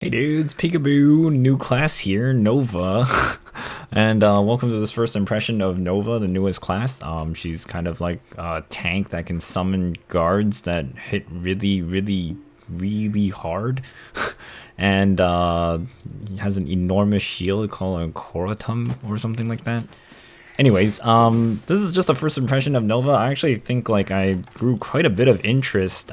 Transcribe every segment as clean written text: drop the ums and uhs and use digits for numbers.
Hey dudes, peekaboo, new class here, Nova, and welcome to this first impression of Nova, the newest class. She's kind of like a tank that can summon guards that hit really hard, and has an enormous shield called a Koratum or something like that. Anyways, this is just a first impression of Nova. I actually think like I grew quite a bit of interest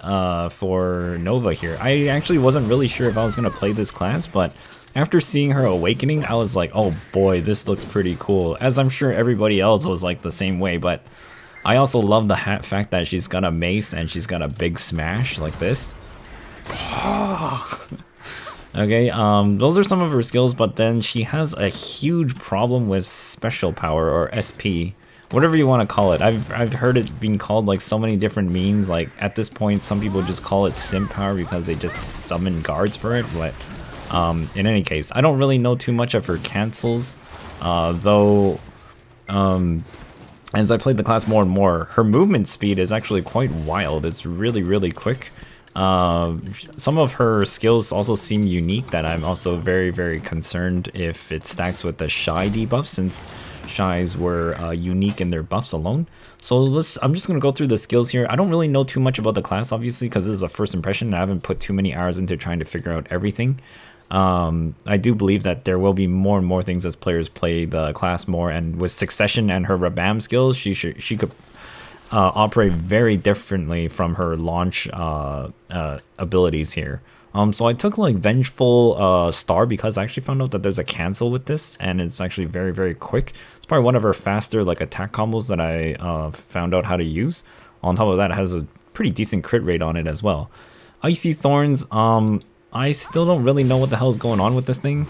for Nova here. I actually wasn't really sure if I was gonna play this class, but after seeing her awakening, I was like, oh boy, this looks pretty cool. As I'm sure everybody else was like the same way, but I also love the fact that she's got a mace and she's got a big smash like this. Okay, those are some of her skills, but then she has a huge problem with special power, or SP, whatever you want to call it. I've heard it being called like so many different memes. Like at this point, some people just call it simp power because they just summon guards for it. But in any case, I don't really know too much of her cancels, though. As I played the class more and more, her movement speed is actually quite wild. It's really quick. Some of her skills also seem unique that I'm also very concerned if it stacks with the shy debuff, since shies were unique in their buffs alone. So I'm just gonna go through the skills here. I don't really know too much about the class, obviously, because this is a first impression and I haven't put too many hours into trying to figure out everything. I do believe that there will be more and more things as players play the class more, and with Succession and her Rabam skills, she could operate very differently from her launch abilities here. So I took like Vengeful Star because I actually found out that there's a cancel with this, and it's actually very quick. It's probably one of her faster like attack combos that I found out how to use. On top of that, it has a pretty decent crit rate on it as well. Icy Thorns, I still don't really know what the hell is going on with this thing,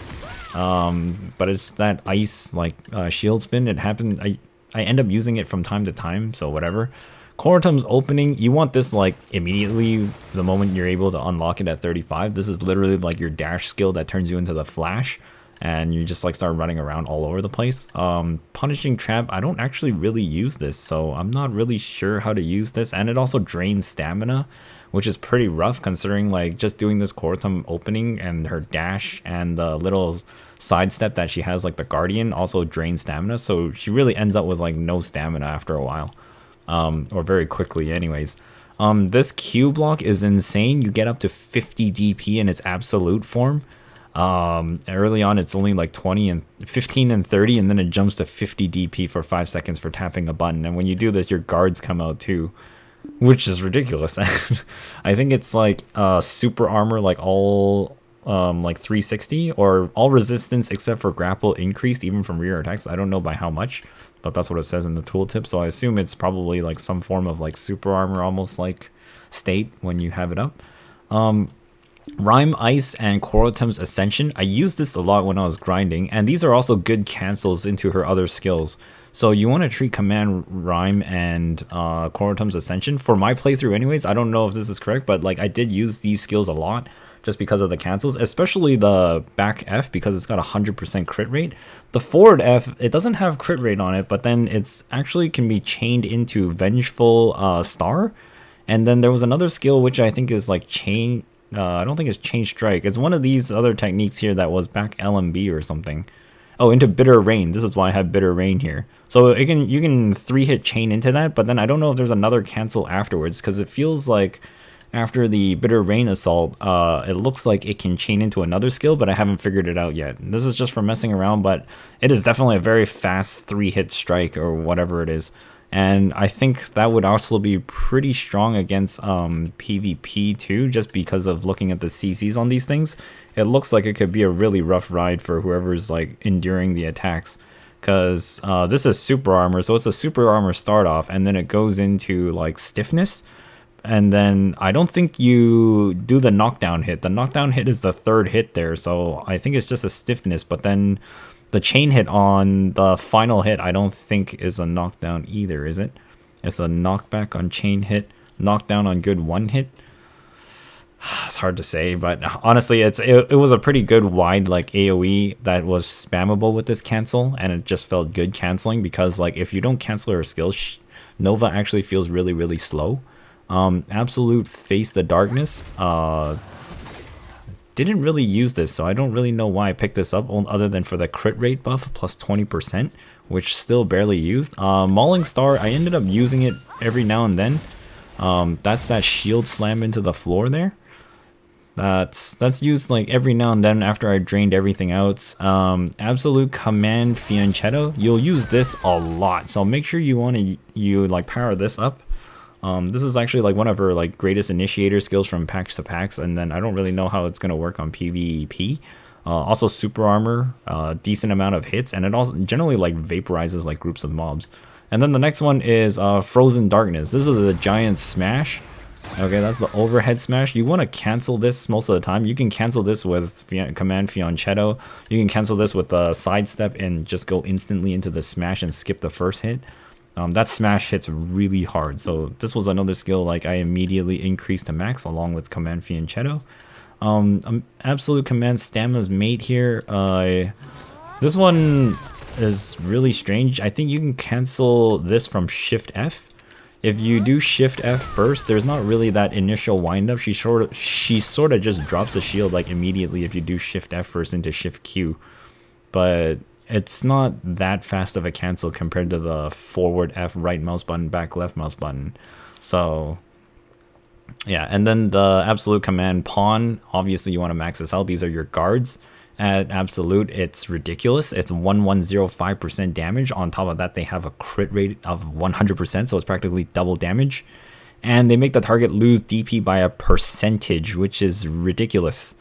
but it's that ice like shield spin. It happened. I end up using it from time to time, so whatever. Koratum's opening, you want this like immediately the moment you're able to unlock it at 35. This is literally like your dash skill that turns you into the Flash, and you just like start running around all over the place. Punishing Trap, I don't actually really use this, so I'm not really sure how to use this, and it also drains stamina, which is pretty rough considering like just doing this Koratum opening and her dash and the little sidestep that she has like the Guardian also drains stamina, so she really ends up with like no stamina after a while, or very quickly anyways. This Q block is insane. You get up to 50 DP in its absolute form. Early on it's only like 20 and 15 and 30, and then it jumps to 50 DP for 5 seconds for tapping a button, and when you do this your guards come out too, which is ridiculous. I think it's like super armor, like all like 360, or all resistance except for grapple increased even from rear attacks. I don't know by how much, but that's what it says in the tooltip, so I assume it's probably like some form of like super armor almost like state when you have it up. Rhyme Ice and Koratum's Ascension, I used this a lot when I was grinding, and these are also good cancels into her other skills. So you want to treat Command Rhyme and Koratum's Ascension. For my playthrough anyways, I don't know if this is correct, but like I did use these skills a lot just because of the cancels, especially the back F because it's got 100% crit rate. The forward F, it doesn't have crit rate on it, but then it's actually can be chained into Vengeful Star. And then there was another skill which I think is like Chain, I don't think it's Chain Strike. It's one of these other techniques here that was back LMB or something. Oh, into Bitter Rain. This is why I have Bitter Rain here. So you can 3-hit chain into that, but then I don't know if there's another cancel afterwards, because it feels like after the Bitter Rain assault, it looks like it can chain into another skill, but I haven't figured it out yet. This is just for messing around, but it is definitely a very fast 3-hit strike or whatever it is. And I think that would also be pretty strong against PvP too, just because of looking at the CCs on these things. It looks like it could be a really rough ride for whoever's like enduring the attacks, because this is super armor, so it's a super armor start off, and then it goes into like stiffness, and then I don't think you do the knockdown hit. The knockdown hit is the third hit there, so I think it's just a stiffness, but then the chain hit on the final hit I don't think is a knockdown either, is it? It's a knockback on chain hit, knockdown on good one hit. It's hard to say, but honestly it was a pretty good wide like AoE that was spammable with this cancel, and it just felt good canceling, because like if you don't cancel her skills, Nova actually feels really slow. Absolute Face the Darkness, didn't really use this, so I don't really know why I picked this up other than for the crit rate buff plus 20%, which still barely used. Mauling Star, I ended up using it every now and then. That's that shield slam into the floor there. That's used like every now and then after I drained everything out. Absolute Command Fianchetto, you'll use this a lot, so make sure you like power this up. This is actually like one of her like greatest initiator skills from packs to packs, and then I don't really know how it's gonna work on PvP. Also super armor, decent amount of hits, and it also generally like vaporizes like groups of mobs. And then the next one is Frozen Darkness. This is the giant smash. Okay, that's the overhead smash. You want to cancel this most of the time. You can cancel this with Command Fianchetto. You can cancel this with the sidestep and just go instantly into the smash and skip the first hit. That smash hits really hard. So this was another skill like I immediately increased to max along with Command Fianchetto. Absolute Command Stamina's mate here. This one is really strange. I think you can cancel this from Shift F. If you do Shift F first, there's not really that initial windup. She sort of just drops the shield like immediately if you do Shift F first into Shift Q. But it's not that fast of a cancel compared to the forward F, right mouse button, back left mouse button. So yeah, and then the Absolute Command Pawn, obviously you want to max this out. These are your guards. At Absolute, it's ridiculous. It's 1105% damage. On top of that, they have a crit rate of 100%, so it's practically double damage. And they make the target lose DP by a percentage, which is ridiculous.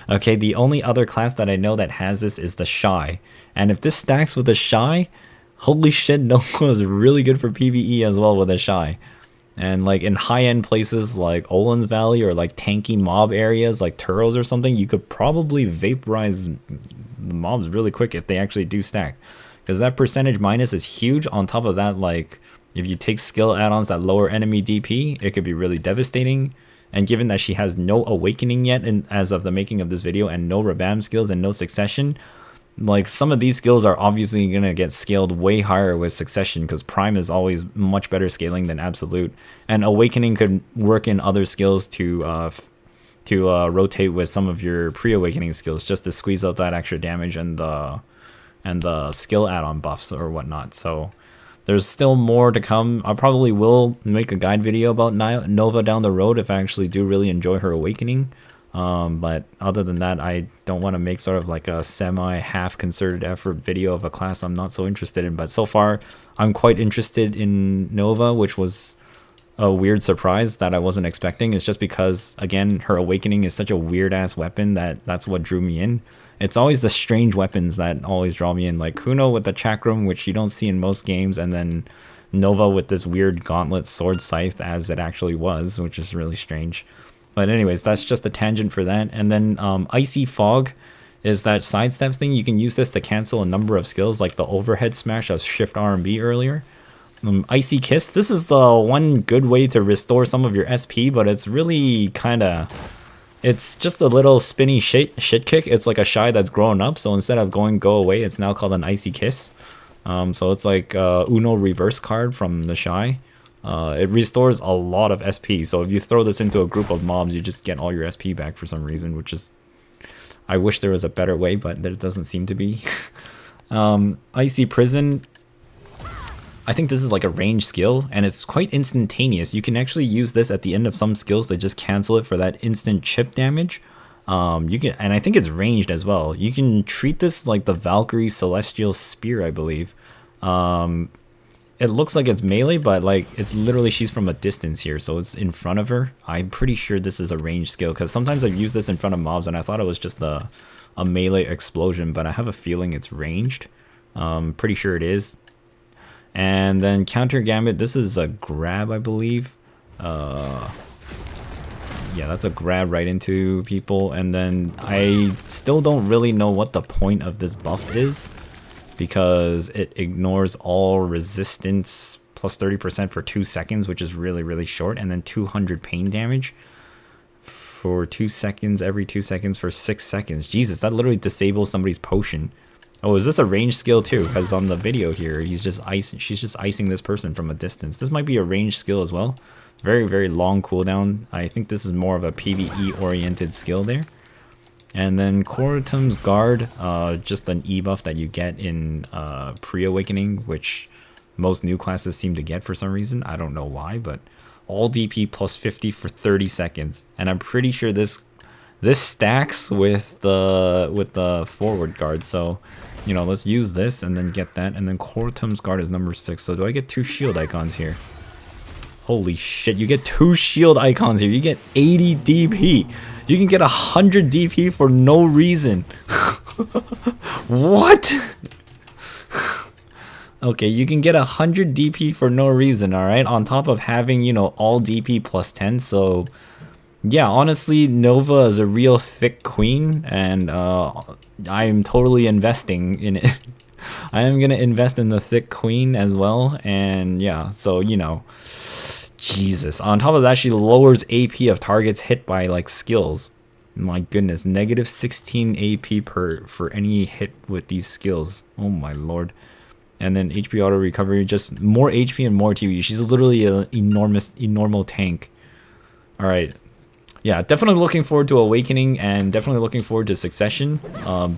Okay, the only other class that I know that has this is the Shy. And if this stacks with the Shy, holy shit, Nova is really good for PvE as well with a Shy. And like in high-end places like Olin's Valley or like tanky mob areas like Turos or something, you could probably vaporize the mobs really quick if they actually do stack. Because that percentage minus is huge. On top of that, like if you take skill add-ons that lower enemy DP, it could be really devastating. And given that she has no awakening yet as of the making of this video, and no Rabam skills and no succession, like some of these skills are obviously going to get scaled way higher with succession, because Prime is always much better scaling than Absolute, and Awakening could work in other skills to rotate with some of your pre-awakening skills just to squeeze out that extra damage and the skill add-on buffs or whatnot. So there's still more to come. I probably will make a guide video about Nova down the road if I actually do really enjoy her Awakening. But other than that, I don't want to make sort of like a semi-half concerted effort video of a class I'm not so interested in. But so far, I'm quite interested in Nova, which was a weird surprise that I wasn't expecting. It's just because, again, her Awakening is such a weird-ass weapon that's what drew me in. It's always the strange weapons that always draw me in, like Kuno with the Chakram, which you don't see in most games, and then Nova with this weird gauntlet sword scythe as it actually was, which is really strange. But anyways, that's just a tangent for that. And then Icy Fog is that sidestep thing. You can use this to cancel a number of skills, like the overhead smash of Shift R and B earlier. Icy Kiss, this is the one good way to restore some of your SP, but it's really kind of... It's just a little spinny shit kick. It's like a Shy that's grown up, so instead of going go away, it's now called an Icy Kiss. So it's like Uno reverse card from the Shy. It restores a lot of SP, so if you throw this into a group of mobs, you just get all your SP back for some reason, which is... I wish there was a better way, but there doesn't seem to be. Icy Prison, I think this is like a range skill, and it's quite instantaneous. You can actually use this at the end of some skills to just cancel it for that instant chip damage. You can, and I think it's ranged as well. You can treat this like the Valkyrie Celestial Spear, I believe. It looks like it's melee, but like it's literally she's from a distance here, so it's in front of her. I'm pretty sure this is a ranged skill, because sometimes I've used this in front of mobs and I thought it was just a melee explosion, but I have a feeling it's ranged. Pretty sure it is. And then Counter Gambit, this is a grab, I believe. Yeah, that's a grab right into people. And then I still don't really know what the point of this buff is, because it ignores all resistance plus 30% for 2 seconds, which is really, really short, and then 200 pain damage for 2 seconds, every 2 seconds for 6 seconds. Jesus, that literally disables somebody's potion. Oh, is this a range skill too? Because on the video here, she's just icing this person from a distance. This might be a range skill as well. Very, very long cooldown. I think this is more of a PvE oriented skill there. And then Koratum's Guard, just an E buff that you get in Pre-Awakening, which most new classes seem to get for some reason. I don't know why, but all DP plus 50 for 30 seconds. And I'm pretty sure this stacks with the forward guard. So, you know, let's use this and then get that. And then Koratum's Guard is number 6. So do I get 2 shield icons here? Holy shit, you get 2 shield icons here. You get 80 DP. You can get 100 DP for no reason. What? Okay, you can get 100 DP for no reason, alright? On top of having, you know, all DP plus 10. So, yeah, honestly, Nova is a real thick queen. And I am totally investing in it. I am going to invest in the thick queen as well. And yeah, so, you know. Jesus. On top of that, she lowers AP of targets hit by like skills. My goodness, negative 16 AP for any hit with these skills. Oh my lord. And then HP auto recovery, just more HP and more TV. She's literally an enormous tank. All right. Yeah, definitely looking forward to Awakening and definitely looking forward to Succession,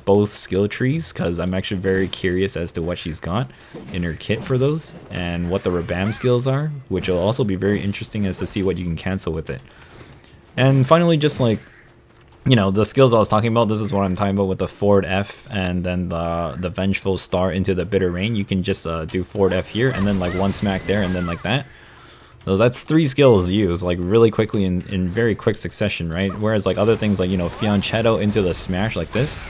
both skill trees, because I'm actually very curious as to what she's got in her kit for those and what the Rabam skills are, which will also be very interesting as to see what you can cancel with it. And finally, just like, you know, the skills I was talking about, this is what I'm talking about with the forward F and then the Vengeful Star into the Bitter Rain. You can just do forward F here and then like one smack there and then like that. So that's 3 skills used like really quickly in very quick succession, right? Whereas like other things like, you know, Fianchetto into the smash like this.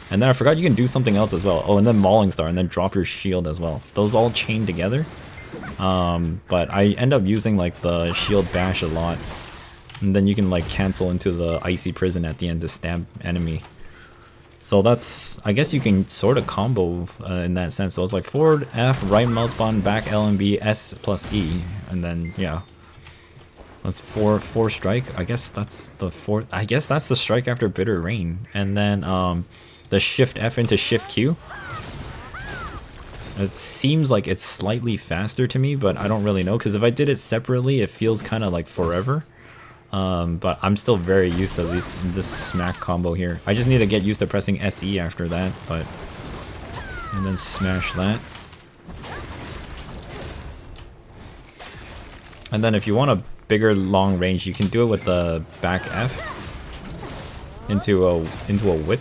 And then I forgot you can do something else as well. Oh, and then Mauling Star and then drop your shield as well. Those all chain together. But I end up using like the shield bash a lot. And then you can like cancel into the Icy Prison at the end to stab enemy. So that's, I guess you can sort of combo in that sense. So it's like forward F, right mouse button, back L and B, S plus E, and then yeah, that's four strike. I guess that's the fourth. I guess that's the strike after Bitter Rain, and then the shift F into shift Q. It seems like it's slightly faster to me, but I don't really know because if I did it separately, it feels kind of like forever. But I'm still very used to this smack combo here. I just need to get used to pressing SE after that, but and then smash that. And then if you want a bigger long range, you can do it with the back F into a whip.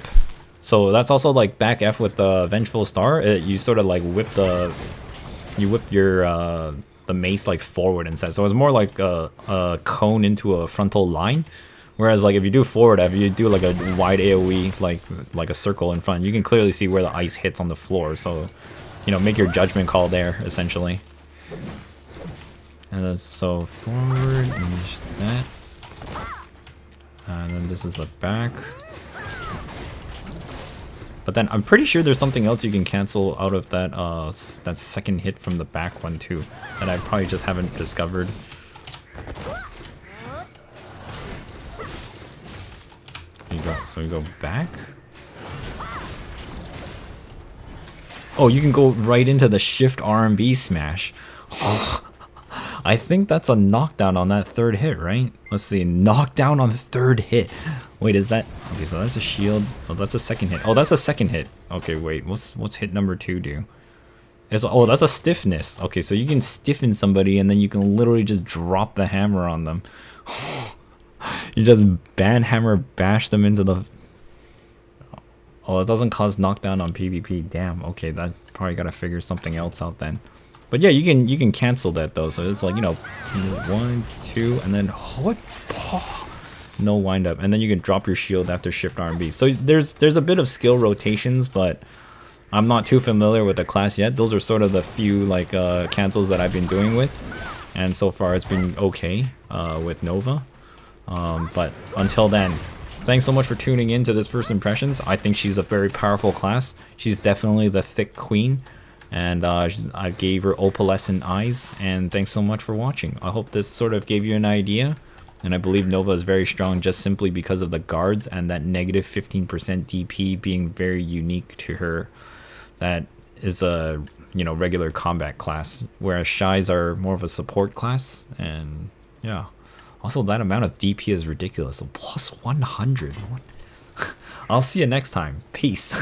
So that's also like back F with the Vengeful Star. You sort of like whip your the mace like forward instead, so it's more like a cone into a frontal line. Whereas like if you do forward F, you do like a wide AoE, like a circle in front, you can clearly see where the ice hits on the floor. So, you know, make your judgment call there essentially. And then so forward and that, and then this is the back. But then I'm pretty sure there's something else you can cancel out of that that second hit from the back one too, that I probably just haven't discovered. There you go. So you go back. Oh, you can go right into the shift R&B smash. I think that's a knockdown on that third hit, right? Let's see, knockdown on the third hit. Wait, is that... Okay, so that's a shield. Oh, that's a second hit. Oh, that's a second hit. Okay, wait, what's hit number 2 do? Oh, that's a stiffness. Okay, so you can stiffen somebody and then you can literally just drop the hammer on them. You just hammer bash them into the... Oh, it doesn't cause knockdown on PvP. Damn, okay, that probably gotta figure something else out then. But yeah, you can cancel that though. So it's like, you know, 1, 2, and then what? No wind up, and then you can drop your shield after shift R&B. So there's a bit of skill rotations, but I'm not too familiar with the class yet. Those are sort of the few like cancels that I've been doing with, and so far it's been okay with Nova. But until then, thanks so much for tuning in to this first impressions. I think she's a very powerful class. She's definitely the thick queen. And I gave her opalescent eyes, and thanks so much for watching. I hope this sort of gave you an idea, and I believe Nova is very strong just simply because of the guards and that negative 15% DP being very unique to her. That is a, you know, regular combat class, whereas Shais are more of a support class, and yeah. Also, that amount of DP is ridiculous. So plus 100. I'll see you next time. Peace.